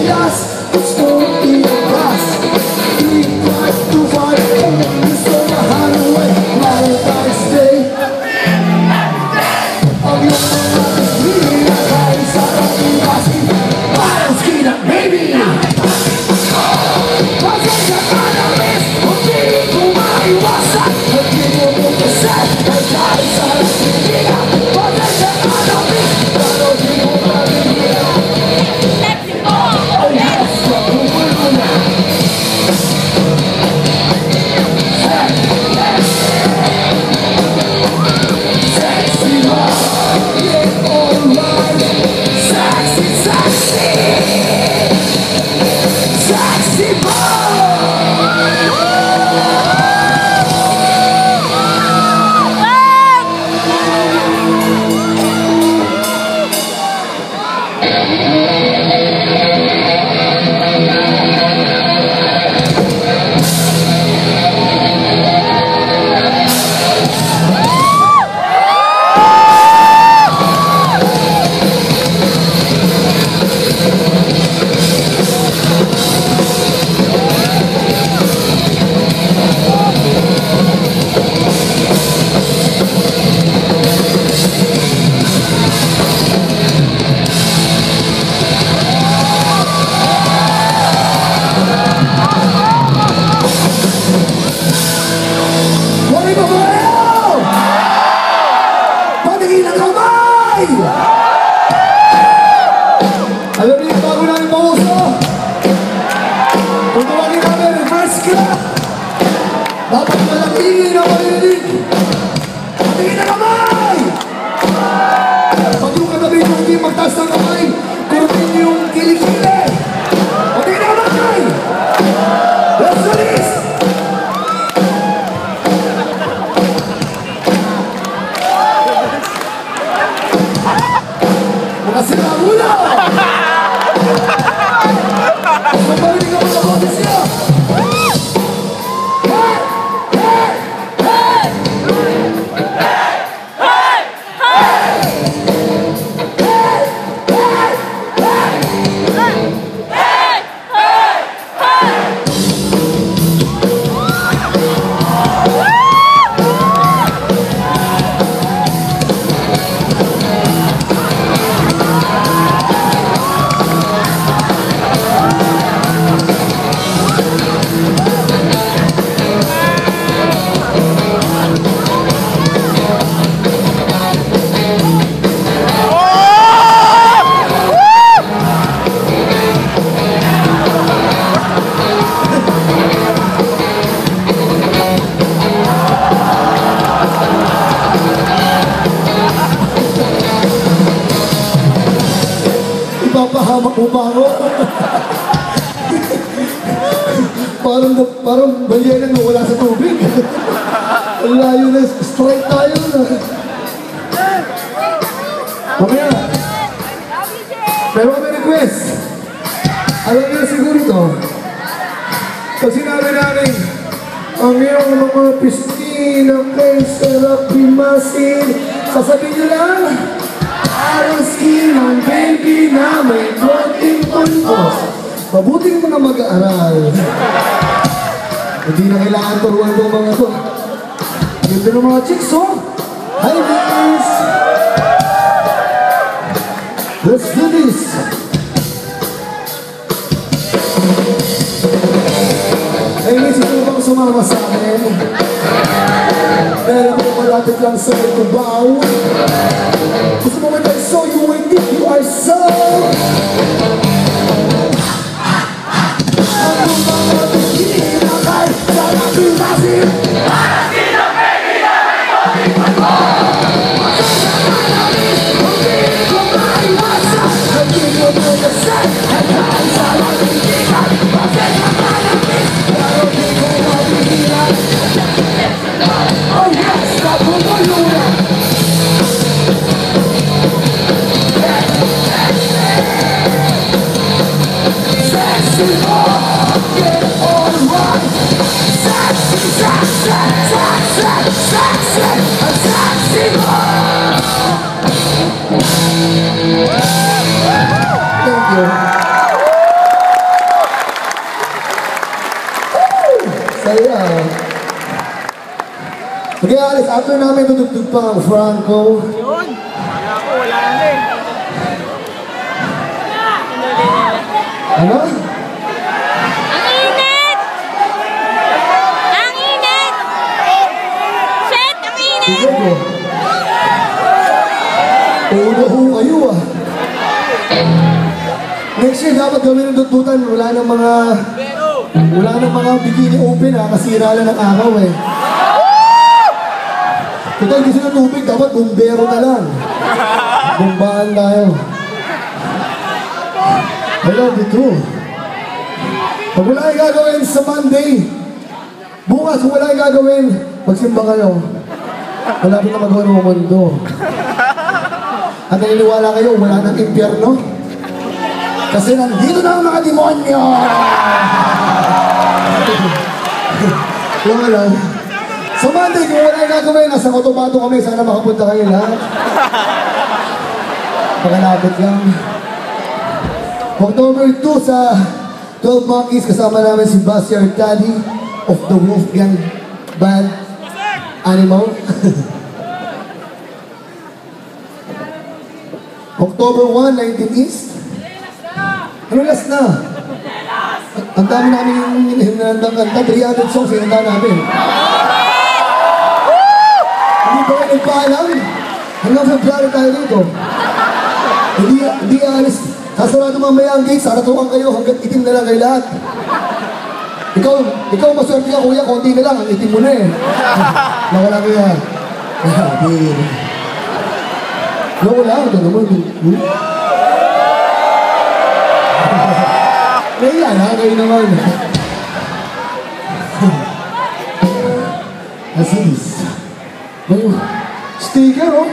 Yes, it's gonna be a blast. 3, 2, 1, it's gonna hide away. Valentine's Day. Ang iyong mga pagpili na kahit sarap yung kasi parang skin up, baby. Pasensya ka na, miss, kung di ko maiwasan. Hindi mo mo kasi ay kahit sarap yung higa. Pasensya ka na, miss, pero di mo mabibira. Oh yes, magpupulong na. Sexy love, yeah, alright. Sexy, sexy, sexy boy. Alam niyo, bago namin pauso, kung tawagin namin reverse clap, dapat malaki na marinig. Patingin na kamay! Pag yung katabi kung hindi magtaas ng kamay, kurutin yung kilikili. Patingin na kamay! Let's do this! Mga silang ulo! Magbalik ka mga boses niyo! Hey! Hey! Hey! Hey! Ipapahamak mo ba ako? Parang balyenan mo wala sa tubig. Ang layo na, straight tayo na. Mamaya. Pero may request. Alam niyo siguro ito. Pag sinabi namin, ang iyong mga pistina kay sarap imasin, sasabihin niyo lang, parang skin ng baby na may konting pulpos. Mabuting mga mag-aaral. Hindi na kailangan turuan ng mga to. Ganda ng mga chicks, oh! Hi, guys! Let's do this! Ay, may sino bang sumama sa akin? Dahil ako malapit lang sa ikubaw. Gusto mo man I saw you and if you are so. Ang mga pagkili na kay sarap yung masin. Parang sino baby na may konting pagkos. Hindi ko maiwasan. Hindi ko maiwasan. At kahit sarap yung tigan. Pasensya ka na miss. Pero di ko mabihilan. Oh yes, napupulungan. Saya. Sige, Alice, after namin tutugtog pa ang Franco. Yun. Kaya ko, wala na eh. Ano? Ang init! Ang init! Shit, ang init! Sige ko. Uho kayo ah. Next year, dapat gawin ng dututan. Wala nang mga bikini open ha. Kasira lang ng araw eh. Total, gusto ng tubig. Dapat bumbero na lang. Bumbaan tayo. I love you too. Pag wala kang gagawin sa Monday, bukas kung wala kang gagawin, magsimba kayo. Malapit na magawa ng mundo. At naniniwala kayo, wala nang impyerno. Kasi nandito na ang mga demonyo! Yung alam. Sa Monday, kung wala kang gagawin, nasa Cotabato kami, sana makapunta kayo lahat. Pagkalapit lang. October 2 sa 12 Monkeys, kasama namin si Bastian Arcadi of the Wolfgang Band Animal. October 1, 19 East. Ano last na? Ang dami namin yung hinandang kanta, 300 songs hinanda namin. Hindi ba kayo nagpaalam? Hanggang February tayo dito. Hindi alis. Sasarado mamaya ang gate, saratukan kayo hanggang itim na lang kayo lahat. Ikaw maswerte ka kuya, konti na lang, ang itim mo na eh. Nawala ko yan. Nawala, ito naman. Kaya na, kayo naman. Asis. Sticker oh.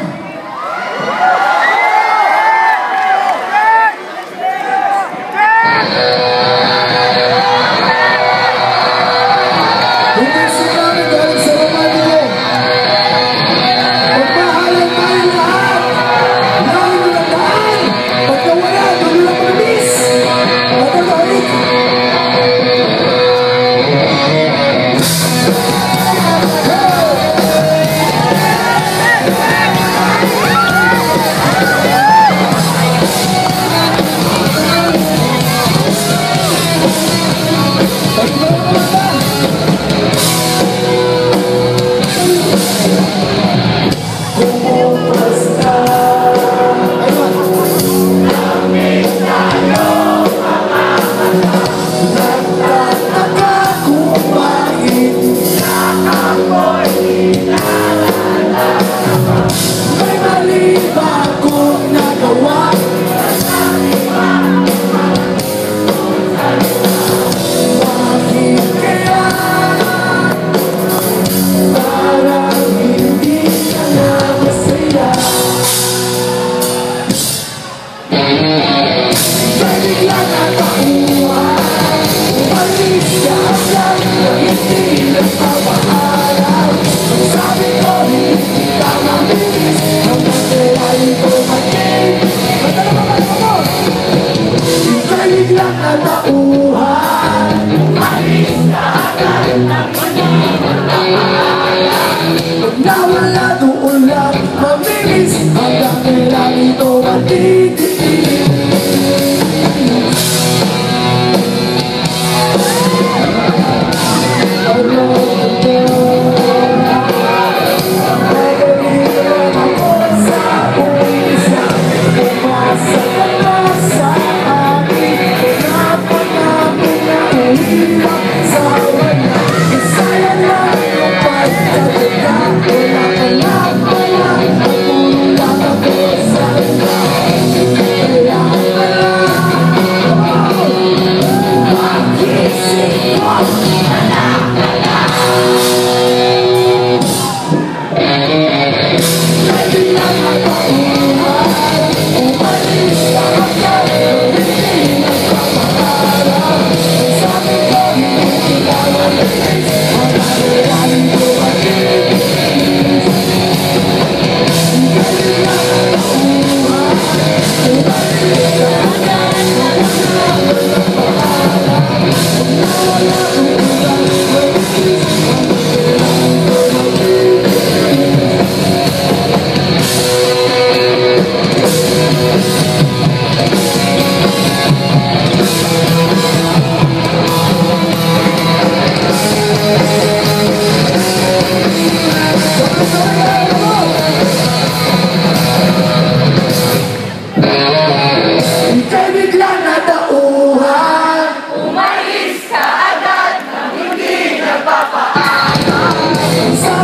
Nawala doon lang, mamilis hanggang kailan ito matitigil.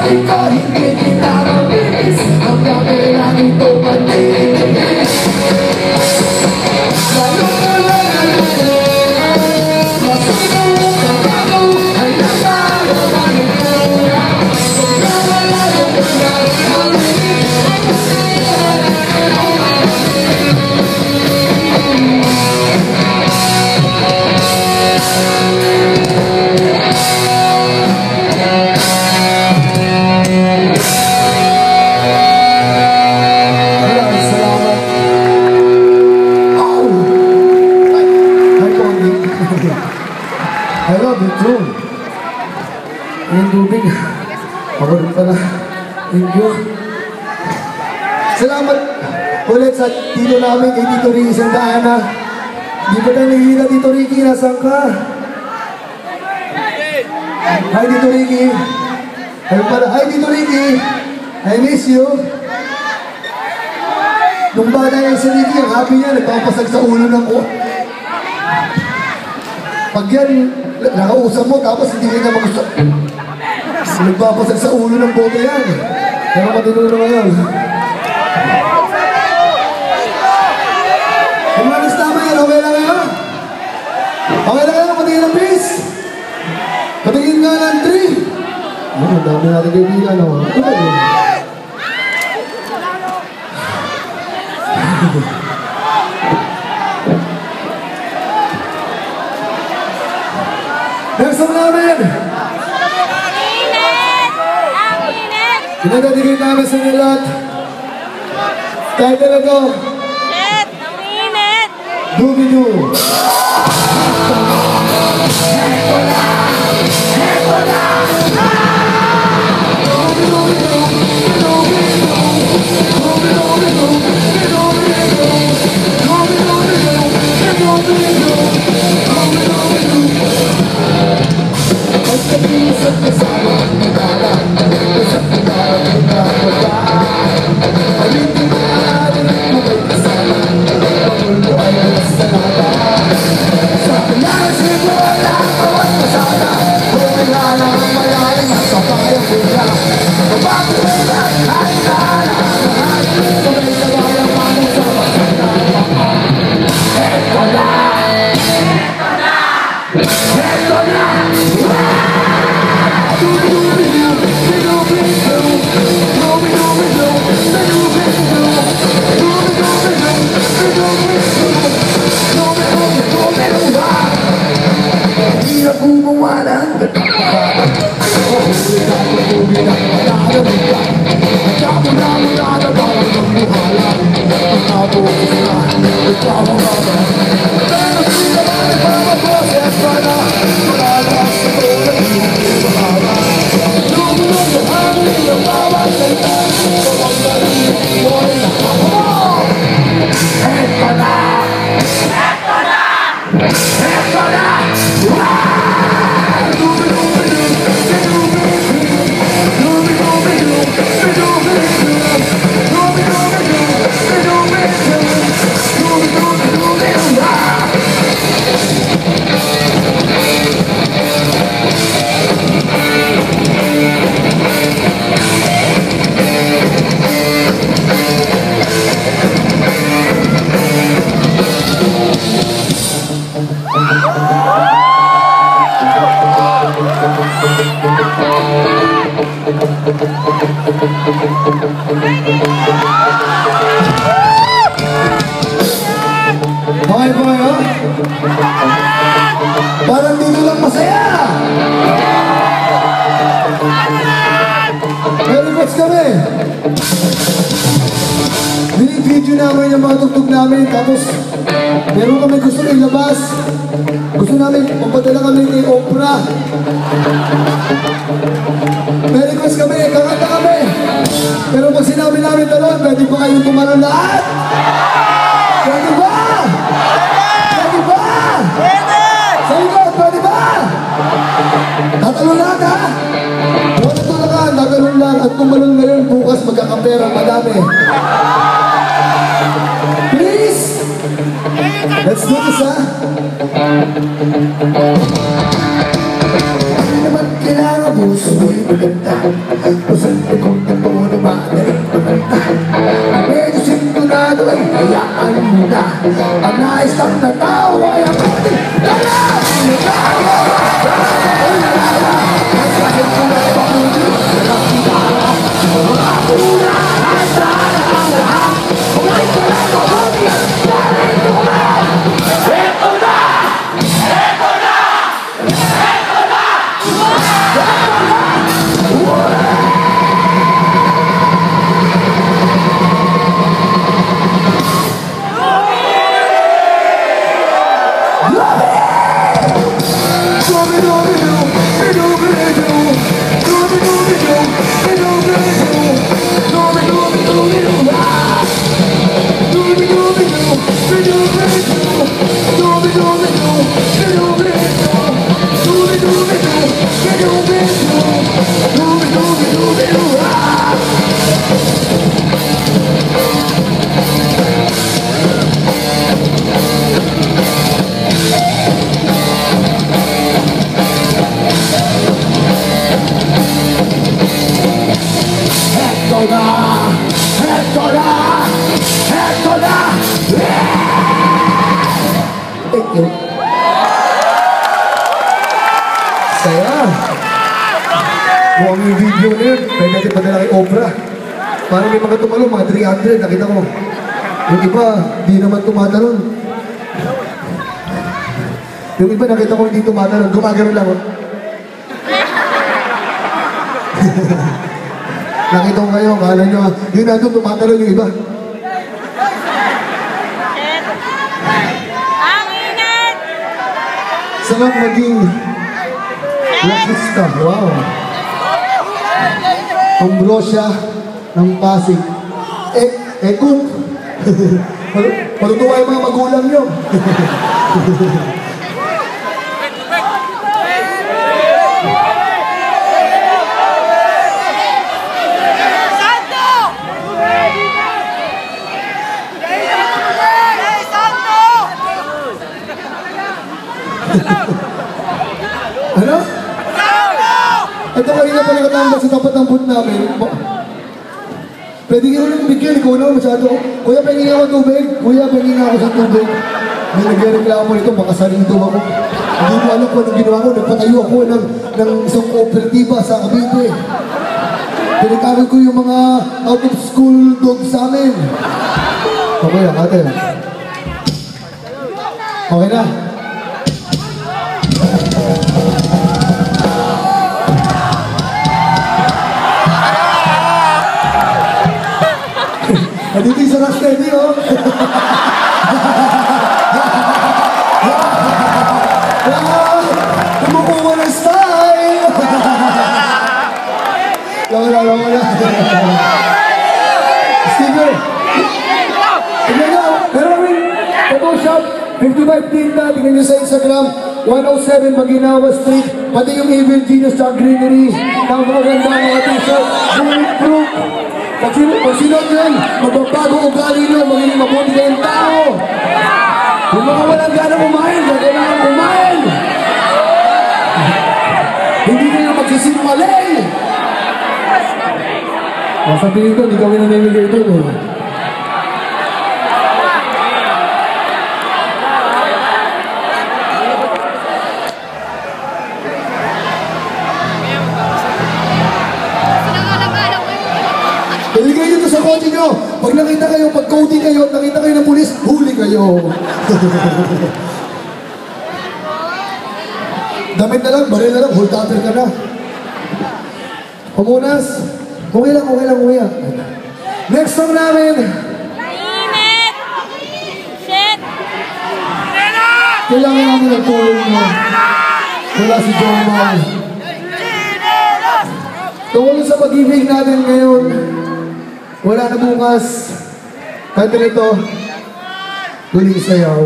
Sabi ko hindi kita mabibis hanggang kailan ito malinis. I love you too. Yung tubig. Ako rin pala. Thank you. Salamat ulit sa tito namin kay Tito Ricky Santana. Di ba tayo nahihila, Tito Ricky? Nasaan ka? Hi, Tito Ricky. Ayun pala. Hi, Tito Ricky. I miss you. Nung bata yung si Ricky, ang happy niya, nagpapasag sa ulo ng ko. Pag yan, nakausap mo, tapos hindi ka na magusto. Nagpapasag sa ulo ng bote yan. Pero matinulo ngayon. Kumalis tama yan, okay lang ngayon? Okay lang ngayon, patingin ng peace. Patingin nga ng 3. Ang dami natin kaibigan, no? Ano ba yun? Next song namin! Init! Ang init! Pinadadikit namin sa inyo lahat. Title na to, Shit! Ang init! Doobie-Doo. Okay po kayo? Parang dito lang masaya! May request kami! Binig-video namin yung mga tugtog namin, tapos meron kami gusto ilabas. Gusto namin, papadala kami kay Oprah. May request kami, kakanta kami. Pero pag sinabi namin talon, pwede pa kayong tumalon lahat? Pwede ba? Pwede ba? Pwede! Sa likod, pwede ba? Tatalon lahat, ha? Huwag tulakan, tatalon lang. At tumalon ngayon, bukas magkakapera, madami. Please! Let's do this, ha? Hindi naman kailangan puso mo'y maganda. Ang nais lang na tao ay ang kuting lalang. Saya. Mukhang yung video na yun, pwede natin padala kay Oprah. Parang may mga tumalo, mga 300, nakita ko. Yung iba, di naman tumatalon. Yung iba, nakita ko hindi tumatalon, gumagano lang. Oh. Nakita ko kayo, kala nyo, yun na doon, tumatalon yung iba. Ang init! Sarap maging lakista. Wow. Ambrosia ng Pasig. Kung matutuwa yung mga magulang nyo. Ano? Ito kanina pala katambak sa tapat ng boot namin. Pwede ka rin bigyan, ikaw na masyado. Kuya, pahingin ako tubig. Kuya, pahingin ako sa tubig. May nagreklamo nito, baka sarito ako. Hindi ko alam kung anong ginawa ko. Nagpatayo ako ng isang kooperatiba sa Cavite. Pinag-aral ko yung mga out-of-school dogs sa amin. Okay lang, ate. Okay na. Dito yung sarap steady, oh. Kumukuha ng style. Lama na. Steve, tignan nyo. Pero Photoshop, 55 tinta. Tignan nyo sa Instagram. 107 Maginawa Street. Pati yung Evil Genius sa Greenery. Napakaganda ng mga t-shirt. Bulletproof. Pag sinod yun, magbabago ugali nyo, magiging mabuti kayong tao. Yung mga walang gana kumain, kailangan kumain. Hindi kayo magsisinungaling. Sabihin ko, hindi kami nanimigay ito. Iligay nyo ito sa kotse nyo. Pag nakita kayo, pag coding kayo, nakita kayo ng pulis, huli kayo. Damit na lang, baril na lang, hold upper ka na. Pamunas. Okay lang, kuya. Next song namin. Init! Shit! Kailangan namin ng tulong nyo. Wala si John Mal. Tungkol sa pag-ibig natin ngayon, wala na bukas. Kanta nito, huling sayaw.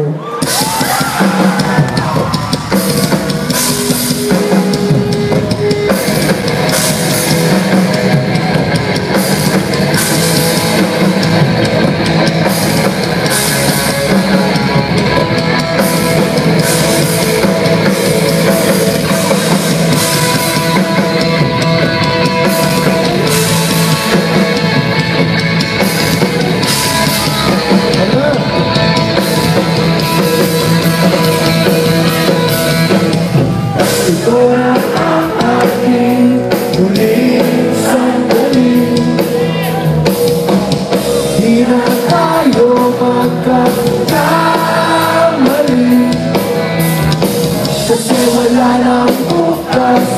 Kasi wala nang bukas.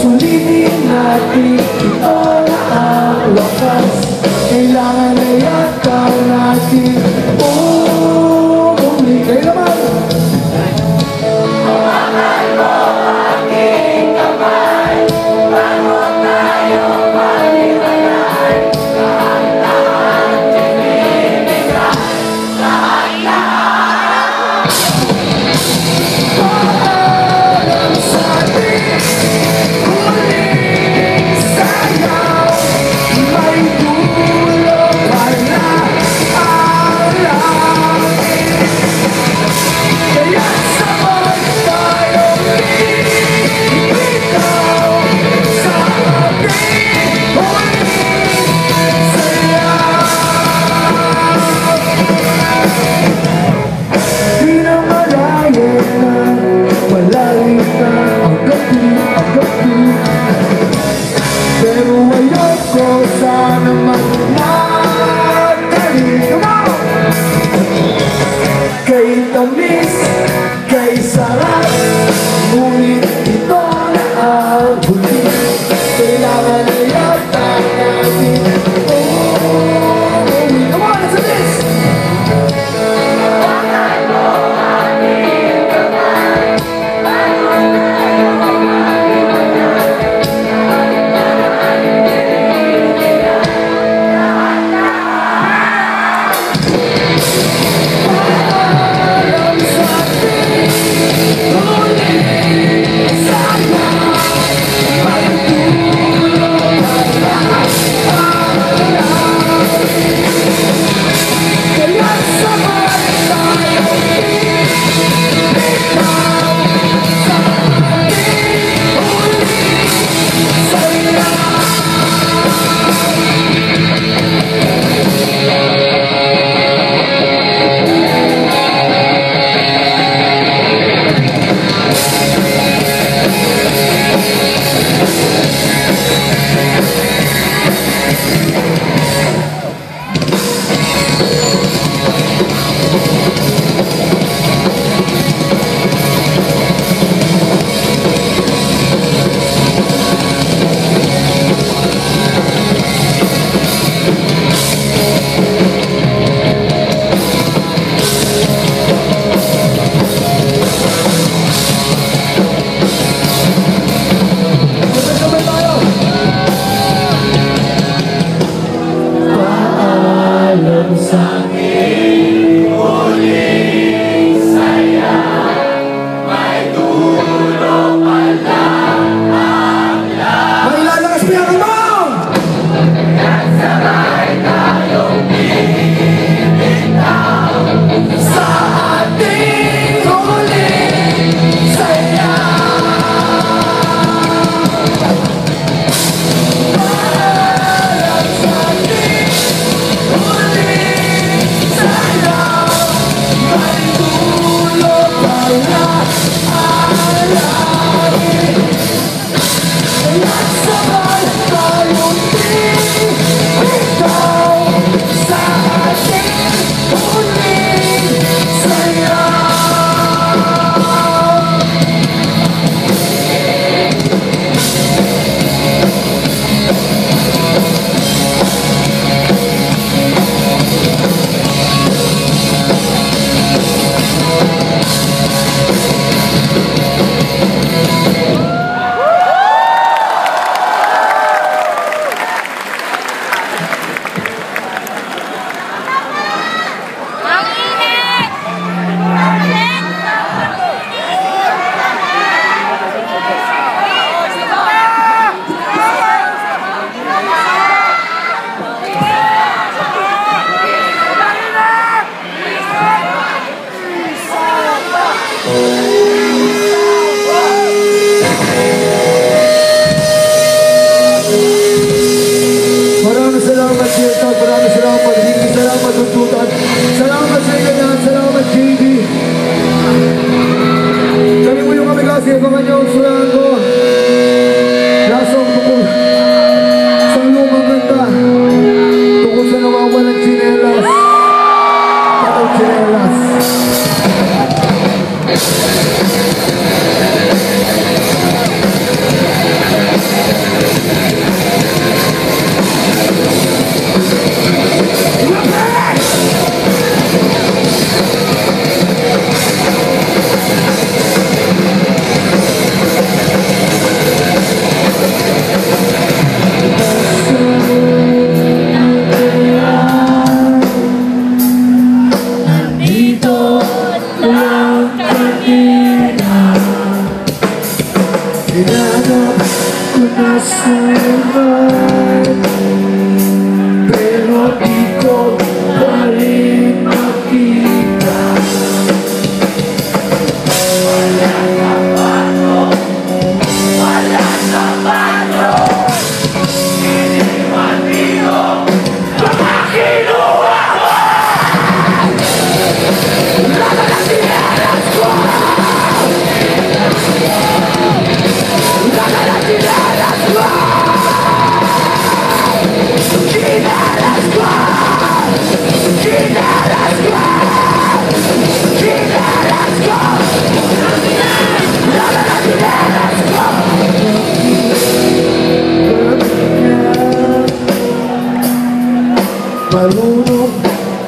Sulitin natin ito na ang wakas. Kailangan na yata natin umuwi. Kayo naman! Hawakan mo aking kamay, bago tayo maliwanag. Lahat-lahat tinibigay, lahat-lahat. Paalam sa ating huling sayaw, may dulo pala ang langit. Kaya sabay tayong bibitaw sa ating huling sayaw. Di na malayan na, malalim na ang gabi, ang gabi. Pero ayoko sana magmadali. Come on! Kay tamis, kay sarap, ngunit ito na ang huli. Kailangan na yata natin umuwi. Come on, listen to this! Yes. Hinanap ko na sa'yo, pero di ko pa rin makita. Marunong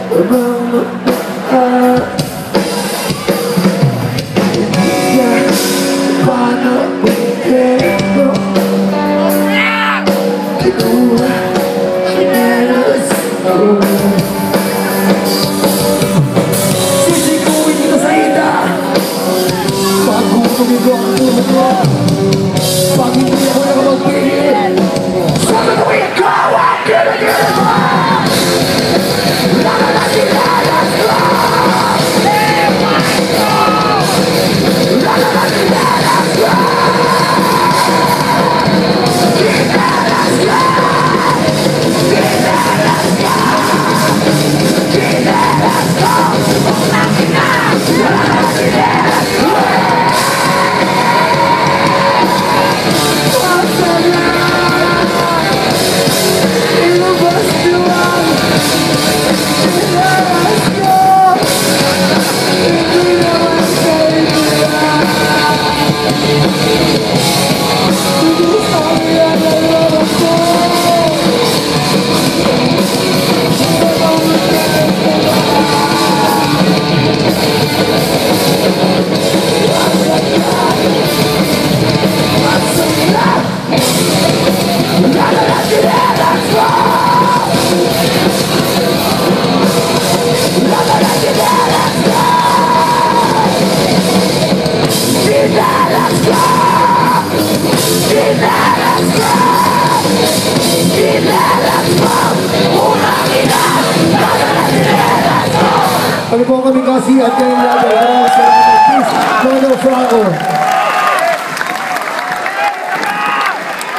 bang magmahal? Hindi yan paano ito? Kinuha, kinelas ako. Sisikuin kita sa ita bago tumigo ang puso ko. Pag hindi ako nakamagpigil, sana ko ikaw ang kinagil mo. Ano po kami kasi at kayo lahat. Please, Franco.